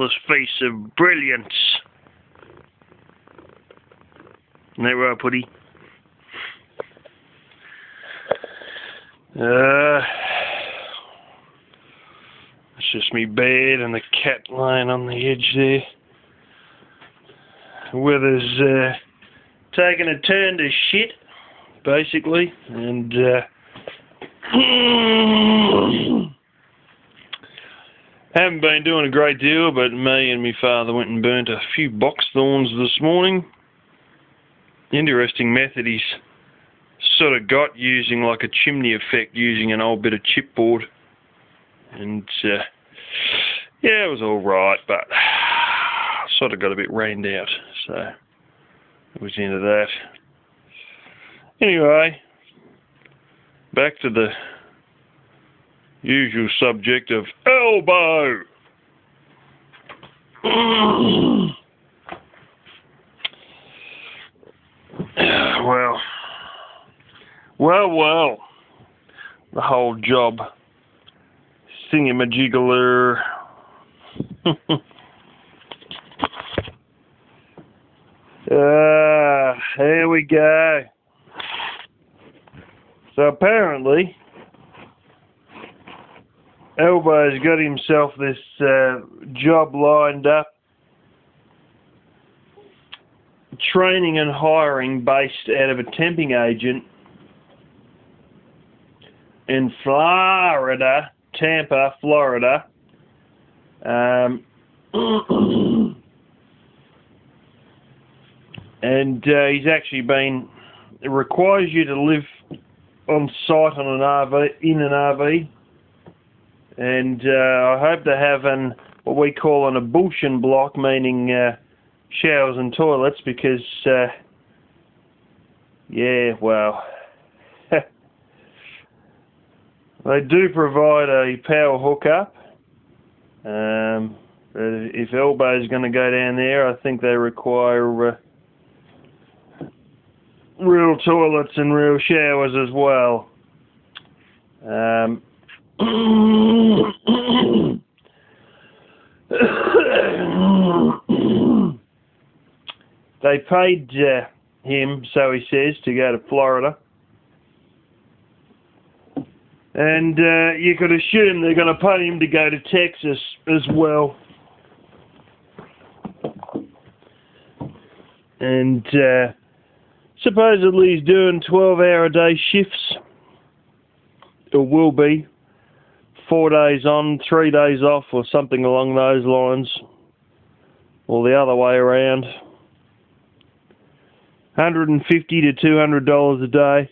ruthless face of brilliance. Isn't that right, Putty? It's just me bed and the cat lying on the edge there. The weather's taking a turn to shit, basically, and haven't been doing a great deal, but me and my father went and burnt a few box thorns this morning. Interesting method he's sort of got, using like a chimney effect, using an old bit of chipboard. And yeah, it was alright, but sort of got a bit rained out, so it was the end of that. Anyway, back to the usual subject of elbow. Well, the whole job, thingamajigger. Here we go. So apparently, Elbo's got himself this job lined up, training and hiring based out of a temping agent in Florida, Tampa, Florida. And he's actually it requires you to live on site on an RV, in an RV. And I hope to have what we call an ablution block, meaning showers and toilets, because, yeah, well, they do provide a power hookup. If Elbo's going to go down there, I think they require real toilets and real showers as well. They paid him, so he says, to go to Florida. And you could assume they're going to pay him to go to Texas as well. And supposedly he's doing 12-hour-a-day shifts. Or will be. 4 days on, 3 days off, or something along those lines. Or the other way around. $150 to $200 a day.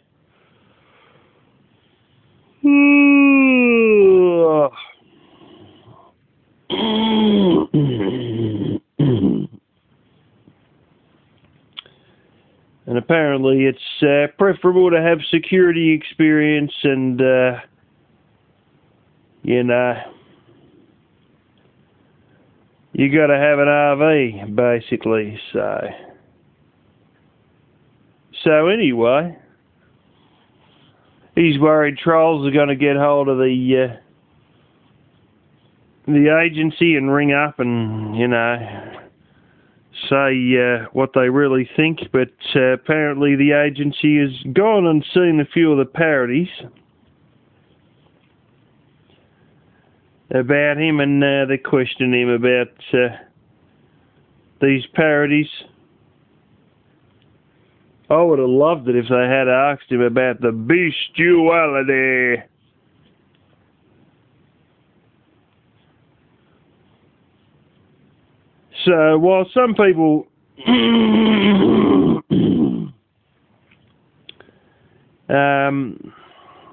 And apparently it's preferable to have security experience and, you know, you got to have an RV, basically, So anyway, he's worried trolls are going to get hold of the agency and ring up and, you know, say what they really think. But apparently the agency has gone and seen a few of the parodies about him, and they question him about these parodies. I would have loved it if they had asked him about the bestiality. So while some people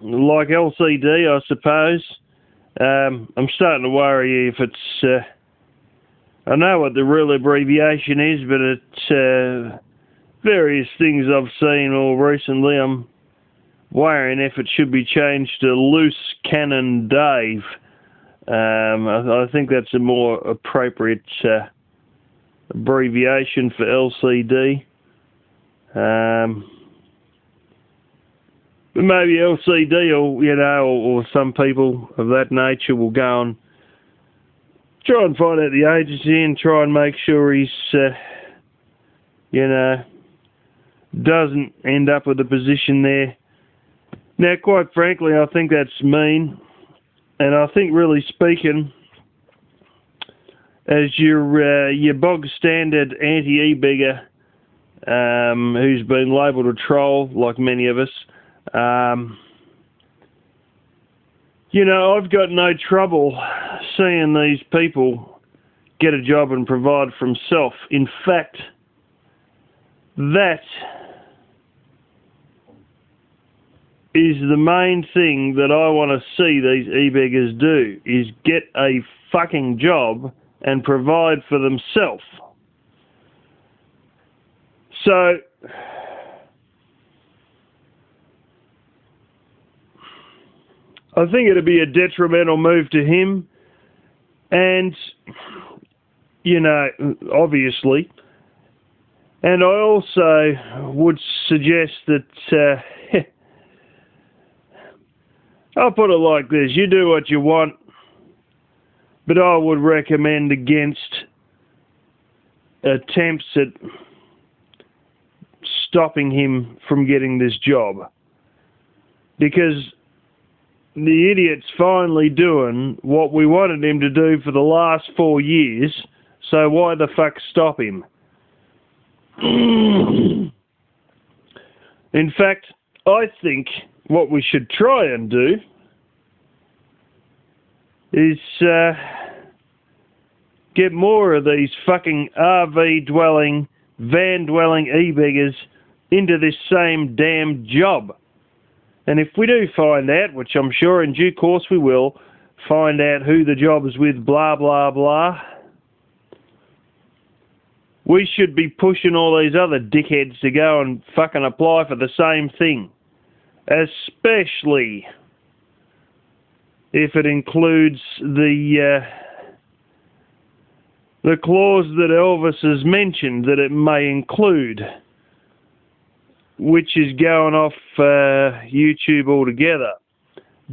like LCD, I suppose, I'm starting to worry if it's, I know what the real abbreviation is, but it's various things I've seen more recently. I'm worrying if it should be changed to Loose Cannon Dave. I think that's a more appropriate abbreviation for LCD. But maybe LCD, or you know, or some people of that nature will go and try and find out the agency and try and make sure he's, doesn't end up with a position there. Now, quite frankly, I think that's mean. And I think, really speaking, as your bog standard anti-ebeggar, who's been labelled a troll, like many of us, I've got no trouble seeing these people get a job and provide for themselves. In fact, that is the main thing that I want to see these ebeggars do, is get a fucking job and provide for themselves. So, I think it'd be a detrimental move to him, and, obviously. And I also would suggest that, I'll put it like this: you do what you want, but I would recommend against attempts at stopping him from getting this job. Because the idiot's finally doing what we wanted him to do for the last 4 years, so why the fuck stop him? In fact, I think what we should try and do is get more of these fucking RV-dwelling, van-dwelling ebeggars into this same damn job. And if we do find out, which I'm sure in due course we will, find out who the job is with, blah, blah, blah, we should be pushing all these other dickheads to go and fucking apply for the same thing. Especially if it includes the clause that Elvis has mentioned that it may include, which is going off YouTube altogether.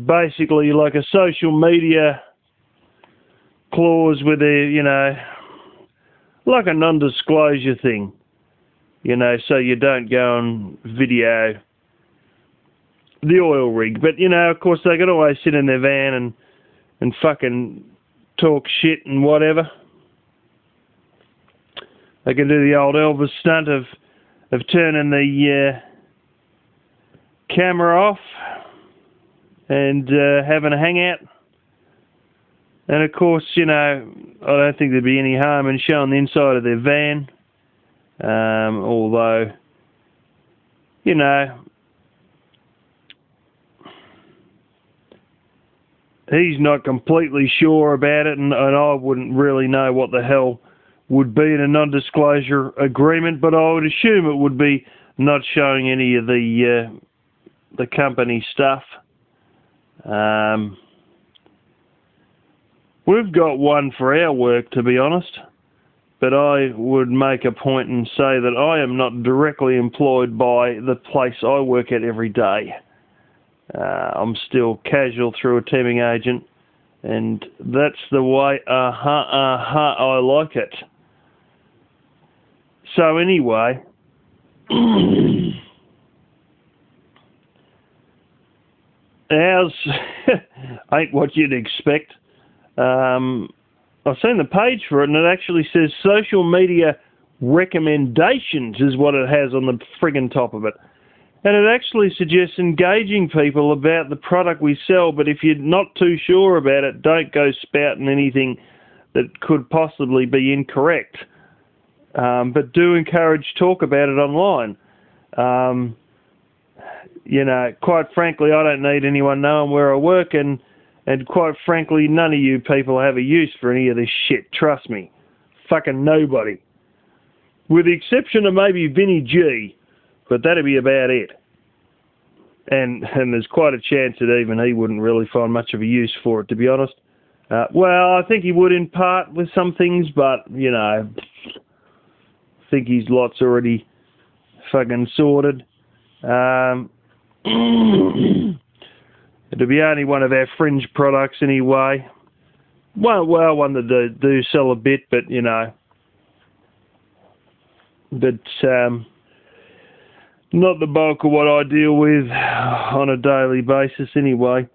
Basically like a social media clause with like a non-disclosure thing, so you don't go and video the oil rig. But, of course, they can always sit in their van and fucking talk shit and whatever. They can do the old Elvis stunt of turning the camera off and having a hangout. And, of course, I don't think there'd be any harm in showing the inside of their van. Although, he's not completely sure about it, and I wouldn't really know what the hell would be in a non-disclosure agreement, but I would assume it would be not showing any of the company stuff. We've got one for our work, to be honest, but I would make a point and say that I am not directly employed by the place I work at every day. I'm still casual through a teaming agent, and that's the way I like it. So anyway, ours ain't what you'd expect. I've seen the page for it, and it actually says social media recommendations is what it has on the friggin' top of it. And it actually suggests engaging people about the product we sell, but if you're not too sure about it, don't go spouting anything that could possibly be incorrect. But do encourage talk about it online. Quite frankly, I don't need anyone knowing where I work, and quite frankly, none of you people have a use for any of this shit. Trust me. Fucking nobody. With the exception of maybe Vinny G, but that'd be about it. And there's quite a chance that even he wouldn't really find much of a use for it, to be honest. Well, I think he would in part with some things, but, I think his lot's already fucking sorted. It'll be only one of our fringe products anyway. Well, one that do sell a bit, but you know, but not the bulk of what I deal with on a daily basis. Anyway,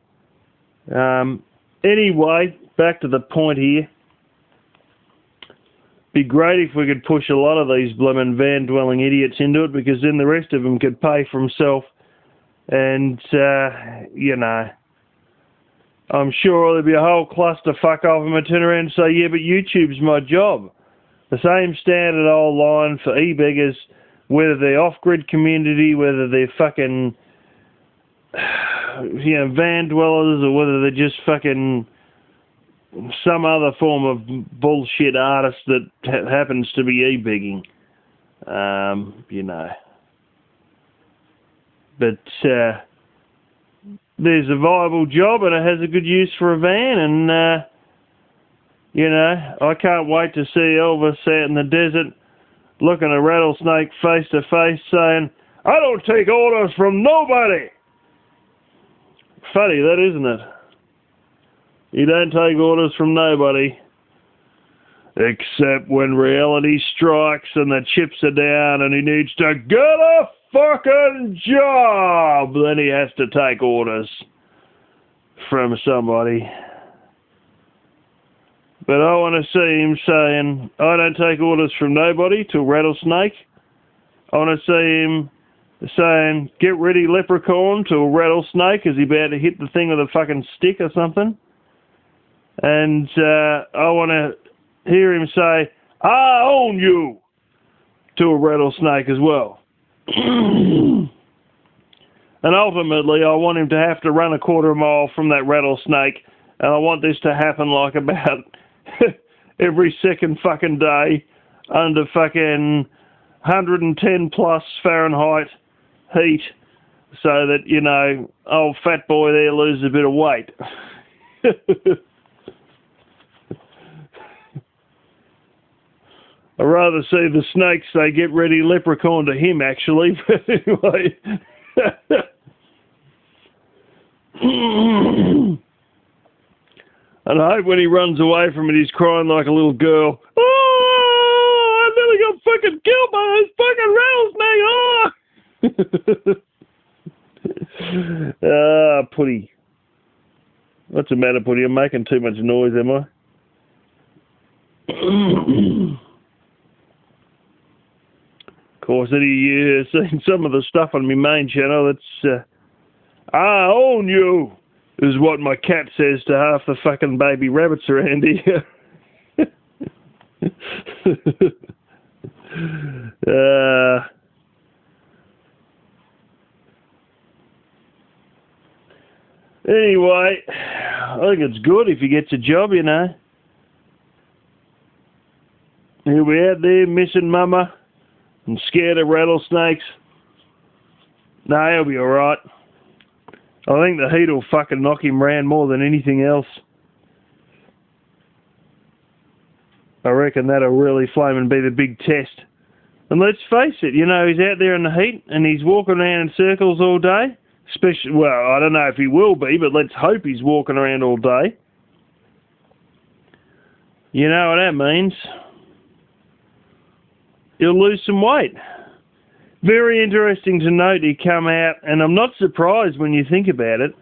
back to the point here. Be great if we could push a lot of these blooming van-dwelling idiots into it, because then the rest of them could pay for himself. And, you know, I'm sure there'd be a whole clusterfuck of them and turn around and say, yeah, but YouTube's my job. The same standard old line for ebeggars, whether they're off-grid community, whether they're fucking, you know, van dwellers, or whether they're just fucking some other form of bullshit artist that happens to be e-begging, you know. But there's a viable job and it has a good use for a van, and, you know, I can't wait to see Elvis out in the desert looking a rattlesnake face to face saying, I don't take orders from nobody. Funny, that, isn't it? You don't take orders from nobody, except when reality strikes and the chips are down and he needs to get a fucking job. Then he has to take orders from somebody. But I want to see him saying, I don't take orders from nobody, to Rattlesnake. I want to see him saying, get ready, leprechaun, to a Rattlesnake. Is he about to hit the thing with a fucking stick or something? And I want to hear him say, I own you, to a rattlesnake as well. And ultimately, I want him to have to run a quarter mile from that rattlesnake, and I want this to happen like about every second fucking day under fucking 110 plus Fahrenheit heat, so that, you know, old fat boy there loses a bit of weight. I'd rather see the snakes say, get ready, leprechaun, to him, actually. But anyway. And I hope when he runs away from it, he's crying like a little girl. Oh, I nearly got fucking killed by this fucking rattlesnake. Oh. Putty. What's the matter, Putty? I'm making too much noise, am I? Of course, have you seen some of the stuff on my main channel? That's, I own you, is what my cat says to half the fucking baby rabbits around here. Anyway, I think it's good if he gets a job, you know. He'll be out there missing mama and scared of rattlesnakes. No, he'll be alright. I think the heat will fucking knock him round more than anything else. I reckon that'll really flame and be the big test. And let's face it, you know, he's out there in the heat and he's walking around in circles all day. Especially, well, I don't know if he will be, but let's hope he's walking around all day. You know what that means? He'll lose some weight. Very interesting to note he come out, and I'm not surprised when you think about it,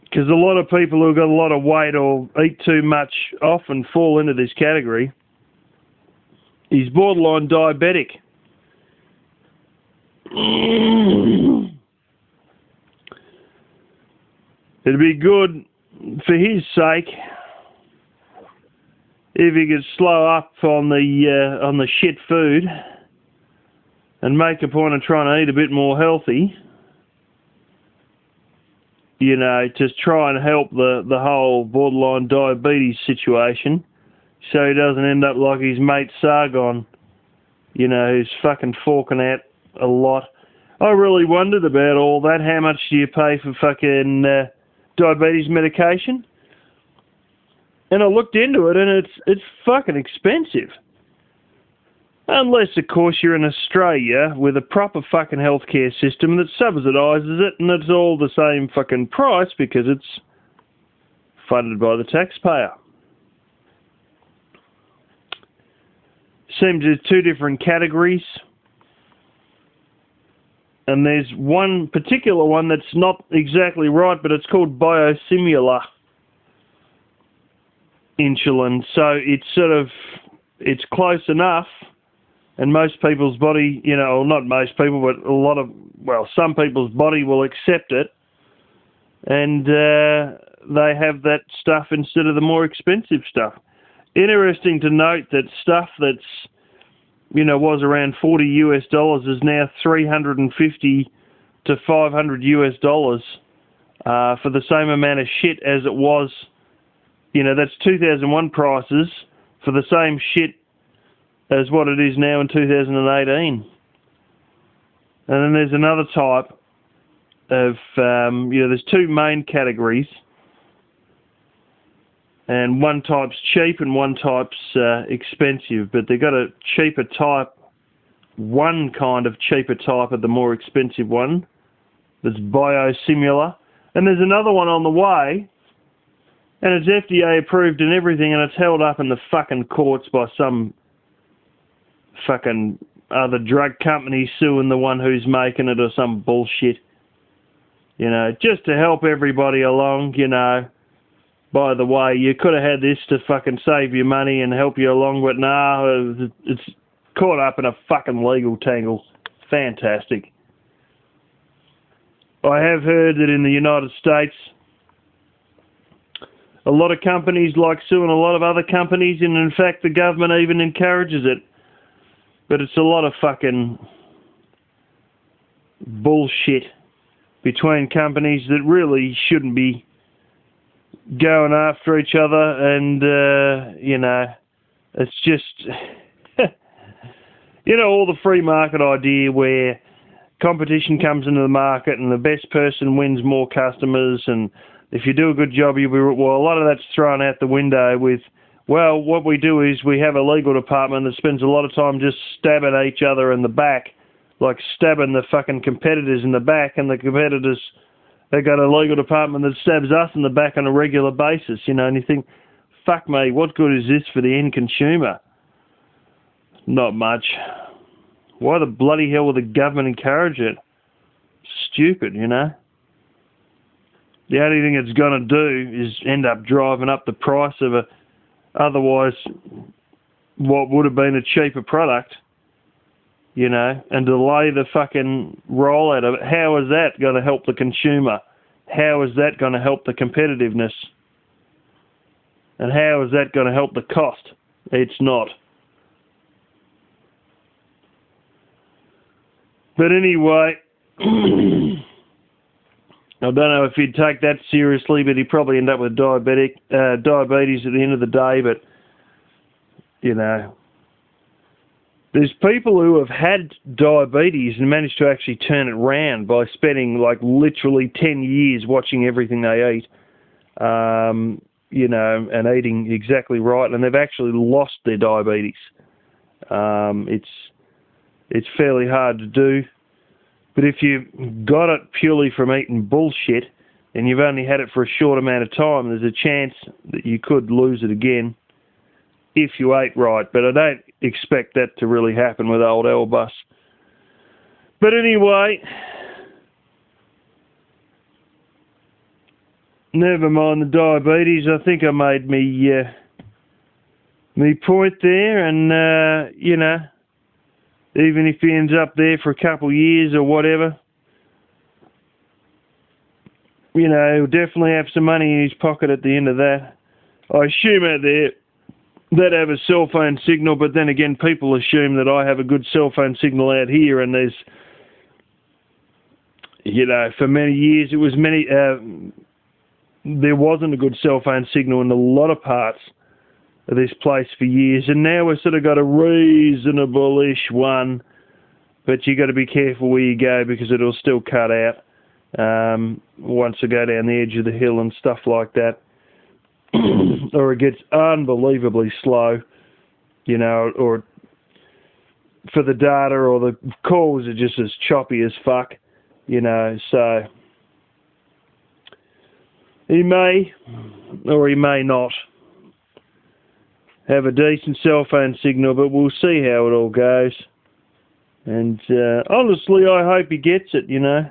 because a lot of people who've got a lot of weight or eat too much often fall into this category. He's borderline diabetic. It'd be good for his sake if he could slow up on the shit food and make a point of trying to eat a bit more healthy, you know, just try and help the whole borderline diabetes situation, so he doesn't end up like his mate Sargon, you know, who's fucking forking out a lot. I really wondered about all that. How much do you pay for fucking diabetes medication? And I looked into it, and it's fucking expensive. Unless, of course, you're in Australia with a proper fucking healthcare system that subsidises it, and it's all the same fucking price because it's funded by the taxpayer. Seems there's two different categories. And there's one particular one that's not exactly right, but it's called biosimilar insulin. So it's close enough, and most people's body, well, not most people, but some people's body will accept it, and they have that stuff instead of the more expensive stuff. Interesting to note that stuff that's was around $40 is now $350 to $500 for the same amount of shit as it was. That's 2001 prices for the same shit as what it is now in 2018. And then there's another type of, there's two main categories. And one type's cheap and one type's expensive, but they've got a cheaper type, one kind of cheaper type of the more expensive one that's biosimilar. And there's another one on the way, and it's FDA approved and everything, and it's held up in the fucking courts by some fucking other drug company suing the one who's making it or some bullshit. Just to help everybody along, By the way, you could have had this to fucking save you money and help you along, but no, it's caught up in a fucking legal tangle. Fantastic. I have heard that in the United States, a lot of companies like suing a lot of other companies, and in fact the government even encourages it. But it's a lot of fucking bullshit between companies that really shouldn't be going after each other, and it's just all the free market idea where competition comes into the market and the best person wins more customers, and if you do a good job you'll be, well, a lot of that's thrown out the window with, well, what we do is we have a legal department that spends a lot of time just stabbing each other in the back, like stabbing the fucking competitors in the back, and the competitors, they got a legal department that stabs us in the back on a regular basis, and you think, fuck me, what good is this for the end consumer? Not much. Why the bloody hell would the government encourage it? Stupid, The only thing it's going to do is end up driving up the price of otherwise what would have been a cheaper product, and delay the fucking rollout of it. How is that going to help the consumer? How is that going to help the competitiveness? And how is that going to help the cost? It's not. But anyway, I don't know if he'd take that seriously, but he'd probably end up with diabetes at the end of the day, but, there's people who have had diabetes and managed to actually turn it round by spending literally 10 years watching everything they eat, and eating exactly right, and they've actually lost their diabetes. It's fairly hard to do, but if you got it purely from eating bullshit and you've only had it for a short amount of time, there's a chance that you could lose it again if you ate right, but I don't expect that to really happen with old Elvis. But anyway, never mind the diabetes. I think I made me point there, and even if he ends up there for a couple of years or whatever, he'll definitely have some money in his pocket at the end of that. I assume out there that have a cell phone signal, but then again, people assume that I have a good cell phone signal out here, and there's, for many years there wasn't a good cell phone signal in a lot of parts of this place for years, and now we've sort of got a reasonable-ish one, but you got to be careful where you go because it'll still cut out once you go down the edge of the hill and stuff like that. Or it gets unbelievably slow, or for the data, or the calls are just as choppy as fuck, so He may, or he may not, have a decent cell phone signal, but we'll see how it all goes. And honestly, I hope he gets it, you know.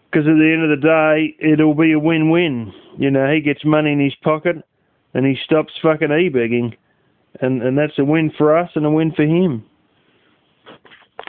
Because at the end of the day, it'll be a win-win. You know, he gets money in his pocket, and he stops fucking e-begging. And that's a win for us and a win for him.